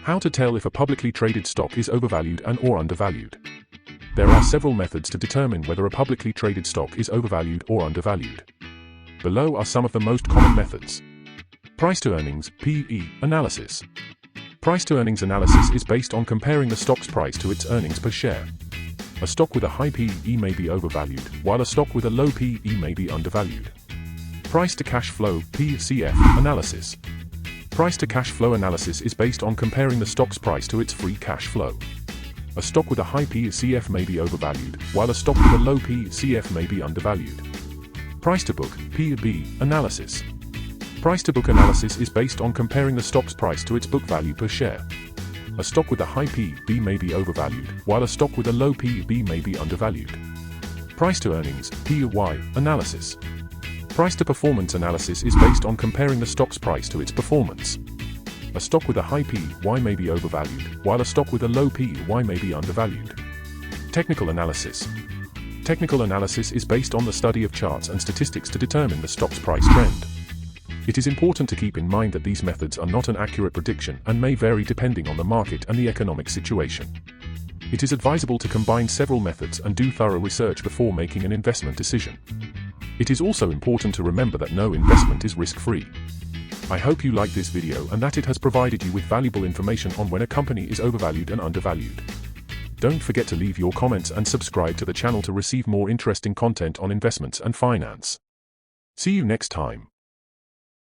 How to tell if a publicly traded stock is overvalued and or undervalued. There are several methods to determine whether a publicly traded stock is overvalued or undervalued. Below are some of the most common methods. Price to earnings (PE) analysis. Price to earnings analysis is based on comparing the stock's price to its earnings per share. A stock with a high PE may be overvalued, while a stock with a low PE may be undervalued. Price to cash flow (PCF) analysis. Price to cash flow analysis is based on comparing the stock's price to its free cash flow. A stock with a high PCF may be overvalued, while a stock with a low PCF may be undervalued. Price to book (PB) analysis. Price to book analysis is based on comparing the stock's price to its book value per share. A stock with a high PB may be overvalued, while a stock with a low PB may be undervalued. Price to earnings (PY) analysis. Price to performance analysis is based on comparing the stock's price to its performance. A stock with a high PY may be overvalued, while a stock with a low PY may be undervalued. Technical analysis. Technical analysis is based on the study of charts and statistics to determine the stock's price trend. It is important to keep in mind that these methods are not an accurate prediction and may vary depending on the market and the economic situation. It is advisable to combine several methods and do thorough research before making an investment decision. It is also important to remember that no investment is risk-free. I hope you liked this video and that it has provided you with valuable information on when a company is overvalued and undervalued. Don't forget to leave your comments and subscribe to the channel to receive more interesting content on investments and finance. See you next time.